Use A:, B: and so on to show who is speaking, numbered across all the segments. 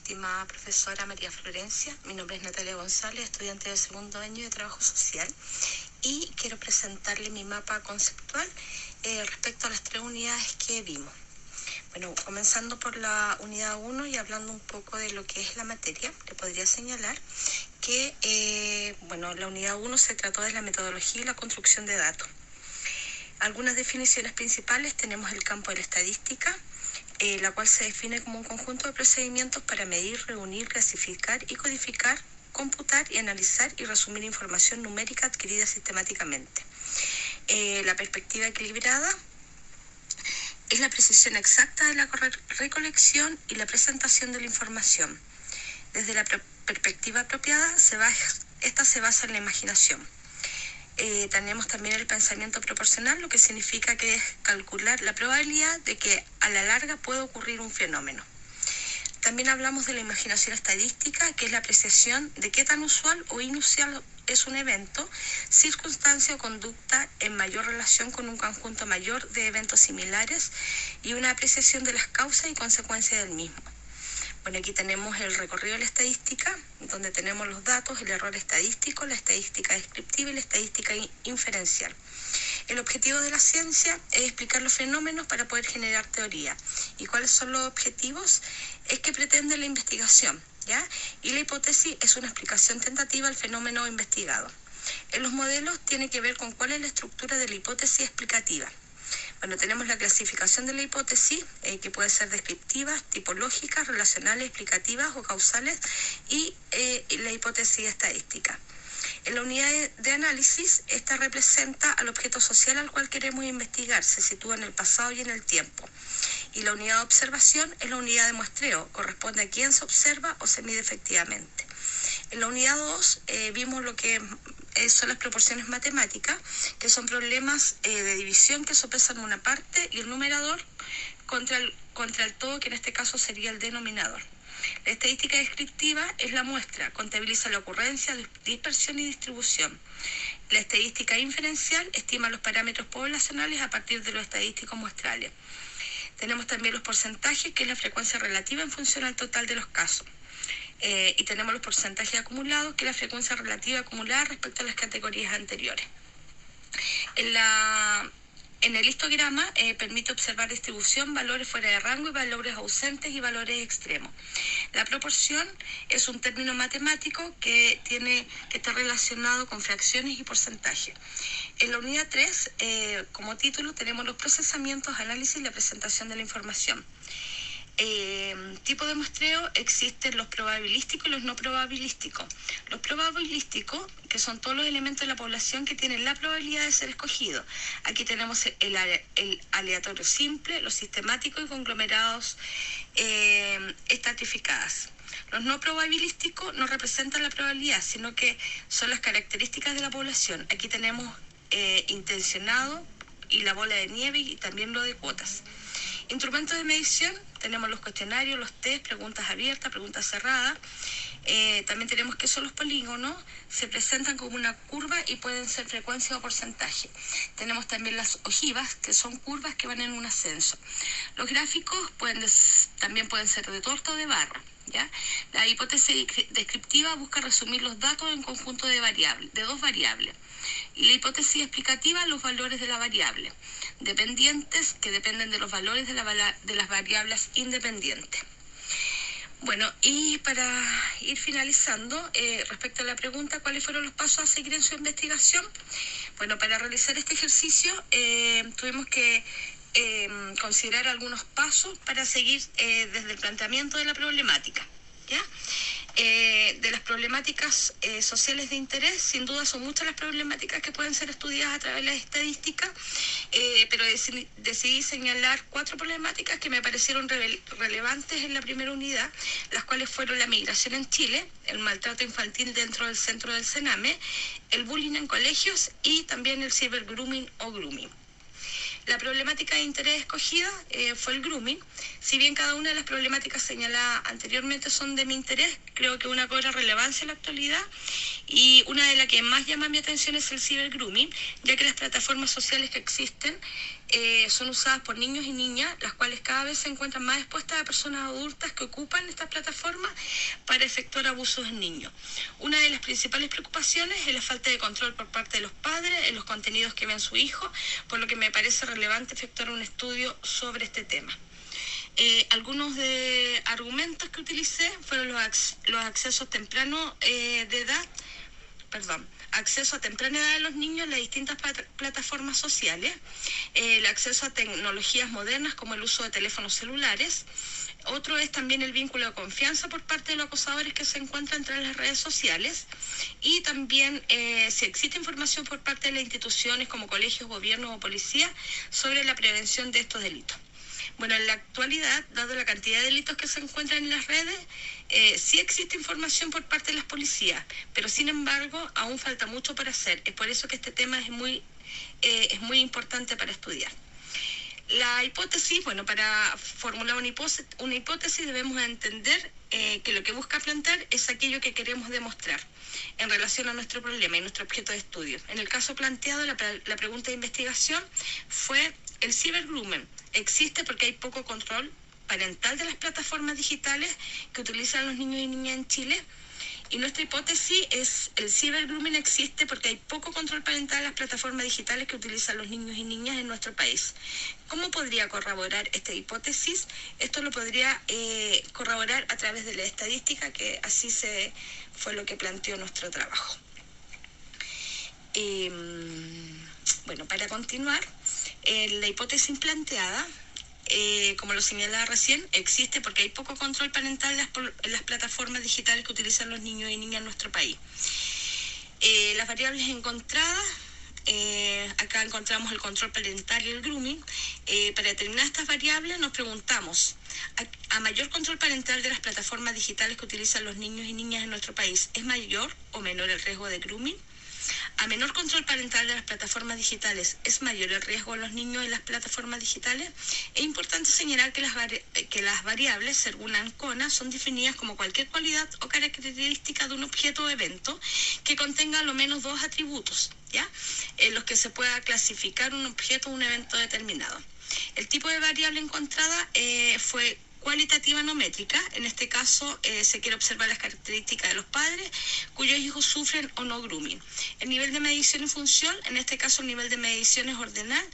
A: estimada profesora María Florencia. Mi nombre es Natalia González, estudiante de segundo año de Trabajo Social, y quiero presentarle mi mapa conceptual respecto a las 3 unidades que vimos. Bueno, comenzando por la unidad 1 y hablando un poco de lo que es la materia, le podría señalar que la unidad 1 se trató de la metodología y la construcción de datos. Algunas definiciones principales: tenemos el campo de la estadística, la cual se define como un conjunto de procedimientos para medir, reunir, clasificar y codificar, computar y analizar y resumir información numérica adquirida sistemáticamente. La perspectiva equilibrada es la precisión exacta de la recolección y la presentación de la información. Desde la perspectiva apropiada, esta se basa en la imaginación. Tenemos también el pensamiento proporcional, lo que significa que es calcular la probabilidad de que a la larga pueda ocurrir un fenómeno. También hablamos de la imaginación estadística, que es la apreciación de qué tan usual o inusual es un evento, circunstancia o conducta en mayor relación con un conjunto mayor de eventos similares, y una apreciación de las causas y consecuencias del mismo. Bueno, aquí tenemos el recorrido de la estadística, donde tenemos los datos, el error estadístico, la estadística descriptiva y la estadística inferencial. El objetivo de la ciencia es explicar los fenómenos para poder generar teoría. ¿Y cuáles son los objetivos? Es que pretende la investigación, ¿ya? Y la hipótesis es una explicación tentativa al fenómeno investigado. En los modelos tiene que ver con cuál es la estructura de la hipótesis explicativa. Bueno, tenemos la clasificación de la hipótesis, que puede ser descriptiva, tipológica, relacionales, explicativas o causales, y la hipótesis estadística. En la unidad de análisis, esta representa al objeto social al cual queremos investigar, se sitúa en el pasado y en el tiempo. Y la unidad de observación es la unidad de muestreo, corresponde a quién se observa o se mide efectivamente. En la unidad 2 vimos lo que son las proporciones matemáticas, que son problemas de división que sopesan una parte y el numerador contra el todo, que en este caso sería el denominador. La estadística descriptiva es la muestra, contabiliza la ocurrencia, dispersión y distribución. La estadística inferencial estima los parámetros poblacionales a partir de los estadísticos muestrales. Tenemos también los porcentajes, que es la frecuencia relativa en función al total de los casos. Y tenemos los porcentajes acumulados, que es la frecuencia relativa acumulada respecto a las categorías anteriores. En el histograma permite observar distribución, valores fuera de rango y valores ausentes y valores extremos. La proporción es un término matemático que está relacionado con fracciones y porcentajes. En la unidad 3, como título, tenemos los procesamientos, análisis y la presentación de la información. Tipo de muestreo: existen los probabilísticos y los no probabilísticos. Los probabilísticos, que son todos los elementos de la población que tienen la probabilidad de ser escogidos. Aquí tenemos el aleatorio simple, los sistemáticos y conglomerados estratificadas. Los no probabilísticos no representan la probabilidad, sino que son las características de la población. Aquí tenemos intencionado y la bola de nieve, y también lo de cuotas. Instrumentos de medición: tenemos los cuestionarios, los test, preguntas abiertas, preguntas cerradas. También tenemos qué son los polígonos, se presentan como una curva y pueden ser frecuencia o porcentaje. Tenemos también las ojivas, que son curvas que van en un ascenso. Los gráficos también pueden ser de torta o de barra, ¿ya? La hipótesis descriptiva busca resumir los datos en conjunto de dos variables. Y la hipótesis explicativa, los valores de la variable dependientes, que dependen de los valores de las variables independientes. Bueno, y para ir finalizando, respecto a la pregunta, ¿cuáles fueron los pasos a seguir en su investigación? Bueno, para realizar este ejercicio tuvimos que considerar algunos pasos para seguir desde el planteamiento de la problemática, ¿ya? De las problemáticas sociales de interés, sin duda son muchas las problemáticas que pueden ser estudiadas a través de la estadística, pero decidí señalar 4 problemáticas que me parecieron relevantes en la primera unidad, las cuales fueron la migración en Chile, el maltrato infantil dentro del centro del Sename, el bullying en colegios y también el cybergrooming o grooming. La problemática de interés escogida fue el grooming. Si bien cada una de las problemáticas señaladas anteriormente son de mi interés, creo que una cobra relevancia en la actualidad, y una de las que más llama mi atención es el cybergrooming, ya que las plataformas sociales que existen son usadas por niños y niñas, las cuales cada vez se encuentran más expuestas a personas adultas que ocupan estas plataformas para efectuar abusos en niños. Una de las principales preocupaciones es la falta de control por parte de los padres en los contenidos que ven su hijo, por lo que me parece relevante efectuar un estudio sobre este tema. Algunos de argumentos que utilicé fueron los accesos tempranos acceso a temprana edad de los niños a las distintas plataformas sociales, el acceso a tecnologías modernas como el uso de teléfonos celulares. Otro es también el vínculo de confianza por parte de los acosadores que se encuentran entre las redes sociales, y también si existe información por parte de las instituciones como colegios, gobiernos o policía sobre la prevención de estos delitos. Bueno, en la actualidad, dado la cantidad de delitos que se encuentran en las redes, sí existe información por parte de las policías, pero sin embargo aún falta mucho por hacer. Es por eso que este tema es muy importante para estudiar. La hipótesis, bueno, para formular una hipótesis debemos entender que lo que busca plantear es aquello que queremos demostrar en relación a nuestro problema y nuestro objeto de estudio. En el caso planteado, la pregunta de investigación fue: ¿el cibergrooming existe porque hay poco control parental de las plataformas digitales que utilizan los niños y niñas en Chile? Y nuestra hipótesis es: el cibergrooming existe porque hay poco control parental en las plataformas digitales que utilizan los niños y niñas en nuestro país. ¿Cómo podría corroborar esta hipótesis? Esto lo podría corroborar a través de la estadística, que así fue lo que planteó nuestro trabajo. Bueno, para continuar, la hipótesis planteada, como lo señalaba recién, existe porque hay poco control parental en las plataformas digitales que utilizan los niños y niñas en nuestro país. Las variables encontradas, acá encontramos el control parental y el grooming. Para determinar estas variables nos preguntamos: ¿a mayor control parental de las plataformas digitales que utilizan los niños y niñas en nuestro país, es mayor o menor el riesgo de grooming? A menor control parental de las plataformas digitales, ¿es mayor el riesgo de los niños en las plataformas digitales? Es importante señalar que las variables, según Ancona, son definidas como cualquier cualidad o característica de un objeto o evento que contenga al lo menos dos atributos, ¿ya?, en los que se pueda clasificar un objeto o un evento determinado. El tipo de variable encontrada fue cualitativa no métrica. En este caso se quiere observar las características de los padres cuyos hijos sufren o no grooming. El nivel de medición y función, en este caso el nivel de medición es ordenal,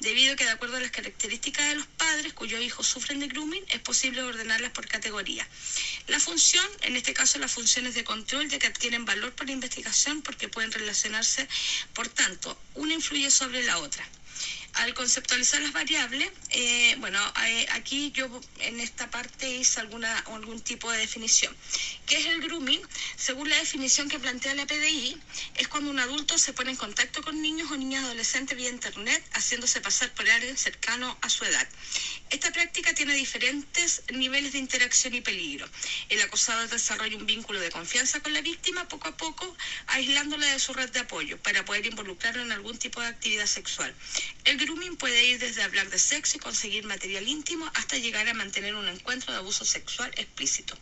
A: debido a que de acuerdo a las características de los padres cuyos hijos sufren de grooming es posible ordenarlas por categoría. La función, en este caso las funciones de control, ya que adquieren valor para la investigación porque pueden relacionarse, por tanto, una influye sobre la otra. Al conceptualizar las variables, aquí yo en esta parte hice algún tipo de definición. ¿Qué es el grooming? Según la definición que plantea la PDI, es cuando un adulto se pone en contacto con niños o niñas adolescentes vía internet, haciéndose pasar por alguien cercano a su edad. Esta práctica tiene diferentes niveles de interacción y peligro. El acosador desarrolla un vínculo de confianza con la víctima, poco a poco aislándola de su red de apoyo para poder involucrarla en algún tipo de actividad sexual. El grooming puede ir desde hablar de sexo y conseguir material íntimo hasta llegar a mantener un encuentro de abuso sexual explícito.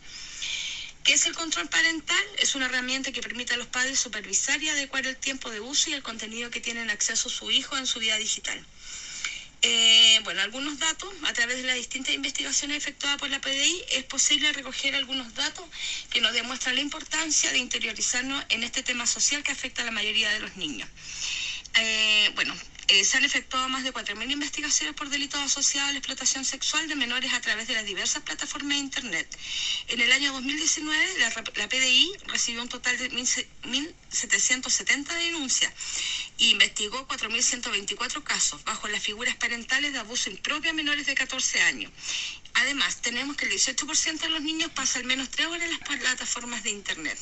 A: ¿Qué es el control parental? Es una herramienta que permite a los padres supervisar y adecuar el tiempo de uso y el contenido que tienen acceso a su hijo en su vida digital. Algunos datos, a través de las distintas investigaciones efectuadas por la PDI, es posible recoger algunos datos que nos demuestran la importancia de interiorizarnos en este tema social que afecta a la mayoría de los niños. Se han efectuado más de 4.000 investigaciones por delitos asociados a la explotación sexual de menores a través de las diversas plataformas de Internet. En el año 2019, la PDI recibió un total de 1.770 denuncias e investigó 4.124 casos bajo las figuras parentales de abuso impropio a menores de 14 años. Además, tenemos que el 18% de los niños pasa al menos 3 horas en las plataformas de Internet.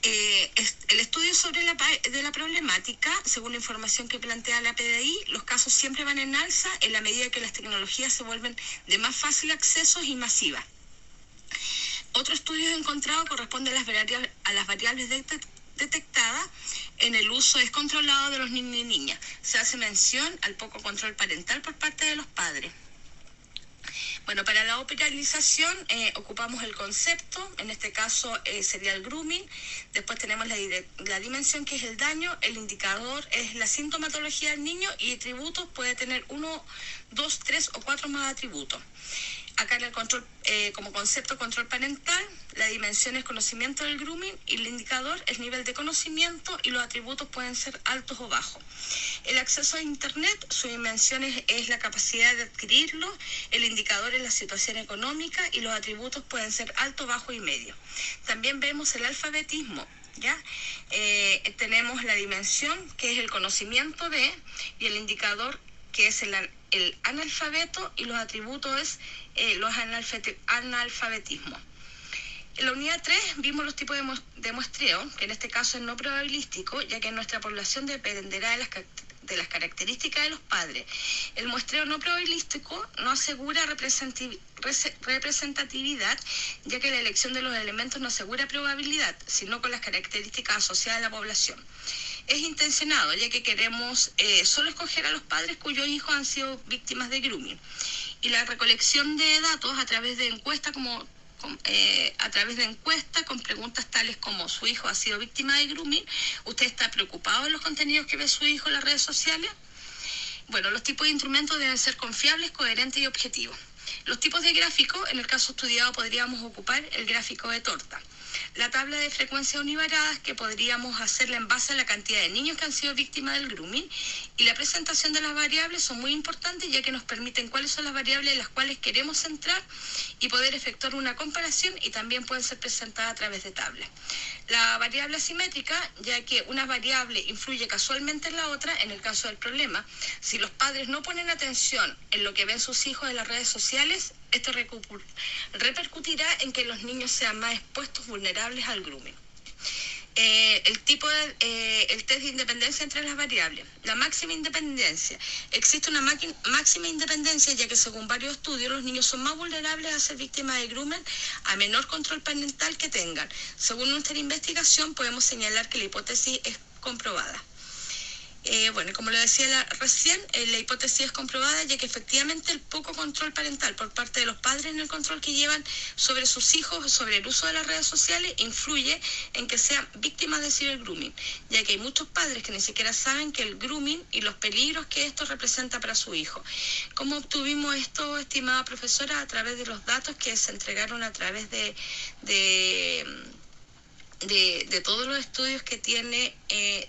A: El estudio de la problemática, según la información que plantea la PDI, los casos siempre van en alza en la medida que las tecnologías se vuelven de más fácil acceso y masivas. Otro estudio encontrado corresponde a las variables detectadas en el uso descontrolado de los niños y niñas. Se hace mención al poco control parental por parte de los padres. Bueno, para la operalización ocupamos el concepto, en este caso sería el grooming, después tenemos la dimensión que es el daño, el indicador es la sintomatología del niño y atributos puede tener 1, 2, 3 o 4 más atributos. Acá en el control, como concepto control parental, la dimensión es conocimiento del grooming y el indicador es nivel de conocimiento y los atributos pueden ser altos o bajos. El acceso a Internet, su dimensión es la capacidad de adquirirlo, el indicador es la situación económica y los atributos pueden ser alto, bajo y medio. También vemos el alfabetismo. ¿Ya? Tenemos la dimensión que es el conocimiento de y el indicador que es el analfabeto y los atributos es los analfabetismo. En la unidad 3 vimos los tipos de muestreo, que en este caso es no probabilístico, ya que nuestra población dependerá de las características de los padres. El muestreo no probabilístico no asegura representatividad, ya que la elección de los elementos no asegura probabilidad, sino con las características asociadas a la población. Es intencionado, ya que queremos solo escoger a los padres cuyos hijos han sido víctimas de grooming. Y la recolección de datos a través de encuestas con preguntas tales como ¿su hijo ha sido víctima de grooming? ¿Usted está preocupado en los contenidos que ve su hijo en las redes sociales? Bueno, los tipos de instrumentos deben ser confiables, coherentes y objetivos. Los tipos de gráficos, en el caso estudiado podríamos ocupar el gráfico de torta. La tabla de frecuencias univariadas que podríamos hacerla en base a la cantidad de niños que han sido víctimas del grooming, y la presentación de las variables son muy importantes ya que nos permiten cuáles son las variables en las cuales queremos centrar y poder efectuar una comparación, y también pueden ser presentadas a través de tablas. La variable asimétrica, ya que una variable influye casualmente en la otra. En el caso del problema, si los padres no ponen atención en lo que ven sus hijos en las redes sociales, esto repercutirá en que los niños sean más expuestos, vulnerables al grooming. El test de independencia entre las variables. La máxima independencia. Existe una máxima independencia ya que según varios estudios los niños son más vulnerables a ser víctimas de grooming a menor control parental que tengan. Según nuestra investigación podemos señalar que la hipótesis es comprobada. Bueno, como lo decía recién, la hipótesis es comprobada ya que efectivamente el poco control parental por parte de los padres en el control que llevan sobre sus hijos, sobre el uso de las redes sociales, influye en que sean víctimas de cibergrooming, ya que hay muchos padres que ni siquiera saben que el grooming y los peligros que esto representa para su hijo. ¿Cómo obtuvimos esto, estimada profesora? A través de los datos que se entregaron a través de todos los estudios que tiene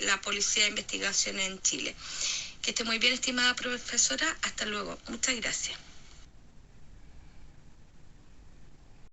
A: la Policía de Investigación en Chile. Que esté muy bien, estimada profesora. Hasta luego. Muchas gracias.